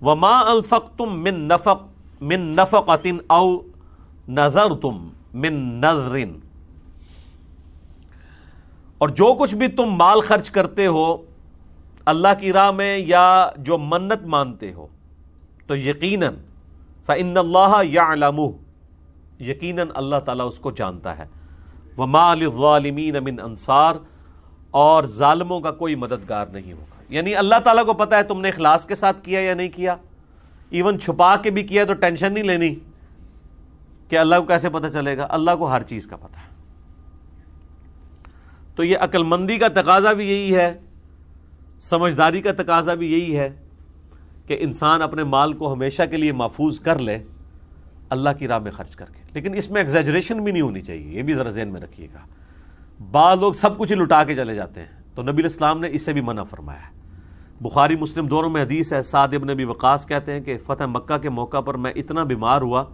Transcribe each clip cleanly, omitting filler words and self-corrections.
وما انفقتم من نفقۃ او نذرتم من نذر، اور جو کچھ بھی تم مال خرچ کرتے ہو اللہ کی راہ میں یا جو منت مانتے ہو تو یقیناً فإن اللہ یعلمہ، یقیناً اللہ تعالیٰ اس کو جانتا ہے. وما للظالمین من انصار، اور ظالموں کا کوئی مددگار نہیں ہوگا. یعنی اللہ تعالیٰ کو پتا ہے تم نے اخلاص کے ساتھ کیا یا نہیں کیا، ایون چھپا کے بھی کیا تو ٹینشن نہیں لینی کہ اللہ کو کیسے پتہ چلے گا، اللہ کو ہر چیز کا پتہ ہے. تو یہ عقل مندی کا تقاضا بھی یہی ہے، سمجھداری کا تقاضا بھی یہی ہے کہ انسان اپنے مال کو ہمیشہ کے لیے محفوظ کر لے اللہ کی راہ میں خرچ کر کے. لیکن اس میں ایگزیجریشن بھی نہیں ہونی چاہیے، یہ بھی ذرا ذہن میں رکھیے گا. بعض لوگ سب کچھ ہی لٹا کے چلے جاتے ہیں، تو نبی علیہ السلام نے اس سے بھی منع فرمایا ہے. بخاری مسلم دونوں میں حدیث ہے. سعد ابن ابی وقاص کہتے ہیں کہ فتح مکہ کے موقع پر میں اتنا بیمار ہوا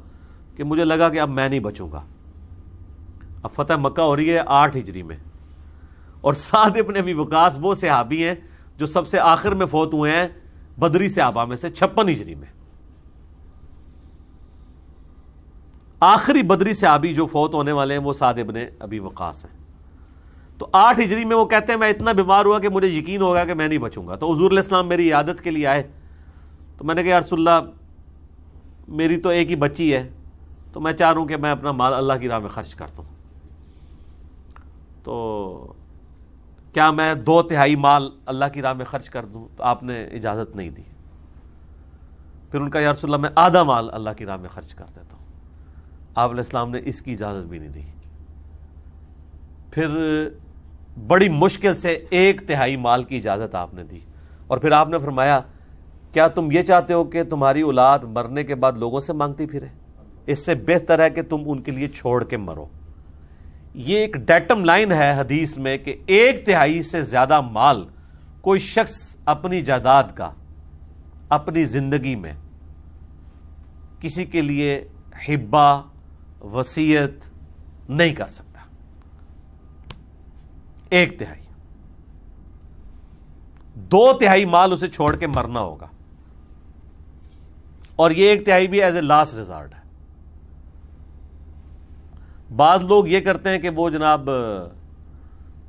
کہ مجھے لگا کہ اب میں نہیں بچوں گا. اب فتح مکہ ہو رہی ہے 8 ہجری میں، اور سعد ابن ابی وقاص وہ صحابی ہیں جو سب سے آخر میں فوت ہوئے ہیں بدری صحابہ میں سے 56 ہجری میں. آخری بدری صحابی جو فوت ہونے والے ہیں وہ سعد ابن ابی وقاص ہیں. تو 8 ہجری میں وہ کہتے ہیں میں اتنا بیمار ہوا کہ مجھے یقین ہوگا کہ میں نہیں بچوں گا. تو حضور علیہ السلام میری عیادت کے لیے آئے، تو میں نے کہا یا رسول اللہ میری تو ایک ہی بچی ہے، تو میں چاہ رہا ہوں کہ میں اپنا مال اللہ کی راہ میں خرچ کرتا ہوں، تو کیا میں 2/3 مال اللہ کی راہ میں خرچ کر دوں؟ تو آپ نے اجازت نہیں دی. پھر ان کا یا رسول اللہ میں آدھا مال اللہ کی راہ میں خرچ کر دیتا ہوں. آپ علیہ السلام نے اس کی اجازت بھی نہیں دی. پھر بڑی مشکل سے 1/3 مال کی اجازت آپ نے دی، اور پھر آپ نے فرمایا کیا تم یہ چاہتے ہو کہ تمہاری اولاد مرنے کے بعد لوگوں سے مانگتی پھرے؟ اس سے بہتر ہے کہ تم ان کے لیے چھوڑ کے مرو. یہ ایک ڈیٹم لائن ہے حدیث میں کہ 1/3 سے زیادہ مال کوئی شخص اپنی جائیداد کا اپنی زندگی میں کسی کے لیے ہبہ وصیت نہیں کر سکتا. 1/3، 2/3 مال اسے چھوڑ کے مرنا ہوگا، اور یہ 1/3 بھی ایز اے لاسٹ ریزارٹ ہے. بعض لوگ یہ کرتے ہیں کہ وہ جناب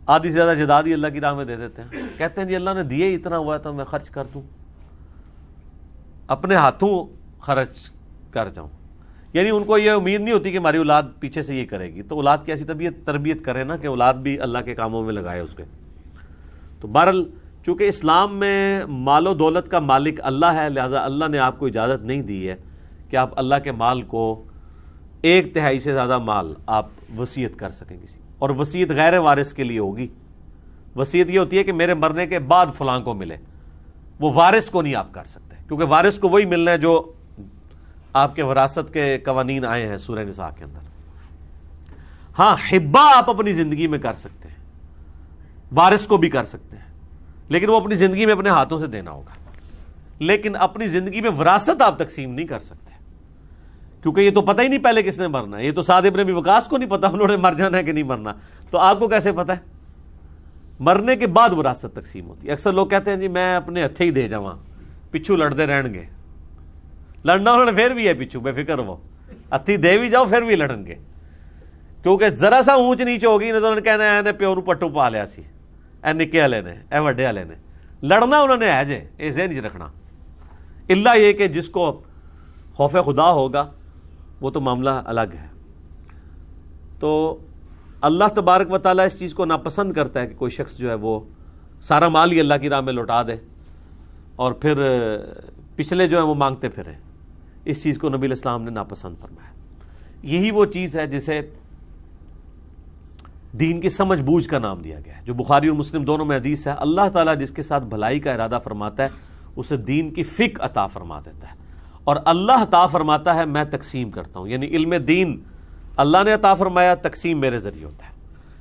آدھی سے زیادہ جائیداد ہی اللہ کی راہ میں دے دیتے ہیں، کہتے ہیں جی اللہ نے دیے اتنا ہوا تو میں خرچ کر دوں، اپنے ہاتھوں خرچ کر جاؤں. یعنی ان کو یہ امید نہیں ہوتی کہ ہماری اولاد پیچھے سے یہ کرے گی، تو اولاد کی ایسی تربیت کرے نا کہ اولاد بھی اللہ کے کاموں میں لگائے اس کے. تو بہرحال چونکہ اسلام میں مال و دولت کا مالک اللہ ہے، لہذا اللہ نے آپ کو اجازت نہیں دی ہے کہ آپ اللہ کے مال کو 1/3 سے زیادہ مال آپ وصیت کر سکیں کسی. اور وصیت غیر وارث کے لیے ہوگی. وصیت یہ ہوتی ہے کہ میرے مرنے کے بعد فلاں کو ملے، وہ وارث کو نہیں آپ کر سکتے، کیونکہ وارث کو وہی ملنا ہے جو آپ کے وراثت کے قوانین آئے ہیں سورہ نساء کے اندر. ہاں حبہ آپ اپنی زندگی میں کر سکتے ہیں، وارث کو بھی کر سکتے ہیں، لیکن وہ اپنی زندگی میں اپنے ہاتھوں سے دینا ہوگا. لیکن اپنی زندگی میں وراثت آپ تقسیم نہیں کر سکتے، کیونکہ یہ تو پتہ ہی نہیں پہلے کس نے مرنا ہے. یہ تو سعد ابن ابی وقاص کو نہیں پتا انہوں نے مر جانا ہے کہ نہیں مرنا، تو آپ کو کیسے پتا ہے؟ مرنے کے بعد وراثت تقسیم ہوتی ہے. اکثر لوگ کہتے ہیں جی میں اپنے ہتھے ہی دے جاواں، پچھو لڑتے رہن گے. لڑنا انہوں نے پھر بھی ہے پچھو، بے فکر وہ ہتھی دے بھی جاؤ پھر بھی لڑن گے، کیونکہ ذرا سا اونچ نیچ ہوگی نہ تو انہوں نے کہنا ہے پیو نو پٹو پا لیا سی، اے نکے والے نے اے وڈے والے نے. لڑنا انہوں نے ہے جے، یہ ذہن چ رکھنا. اللہ یہ کہ جس کو خوف خدا ہوگا وہ تو معاملہ الگ ہے. تو اللہ تبارک و تعالیٰ اس چیز کو ناپسند کرتا ہے کہ کوئی شخص جو ہے وہ سارا مال ہی اللہ کی راہ میں لوٹا دے اور پھر پچھلے جو ہیں وہ مانگتے پھریں. اس چیز کو نبی علیہ السلام نے ناپسند فرمایا. یہی وہ چیز ہے جسے دین کی سمجھ بوجھ کا نام دیا گیا ہے، جو بخاری اور مسلم دونوں میں حدیث ہے. اللہ تعالیٰ جس کے ساتھ بھلائی کا ارادہ فرماتا ہے اسے دین کی فقہ عطا فرما دیتا ہے، اور اللہ عطا فرماتا ہے میں تقسیم کرتا ہوں. یعنی علم دین اللہ نے عطا فرمایا، تقسیم میرے ذریعے ہوتا ہے.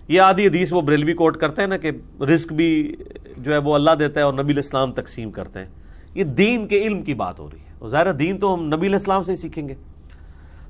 یہ آدھی حدیث وہ بریلوی کوٹ کرتے ہیں نا کہ رزق بھی جو ہے وہ اللہ دیتا ہے اور نبی علیہ السلام تقسیم کرتے ہیں. یہ دین کے علم کی بات ہو رہی ہے، اور ظاہر دین تو ہم نبی علیہ السلام سے ہی سیکھیں گے.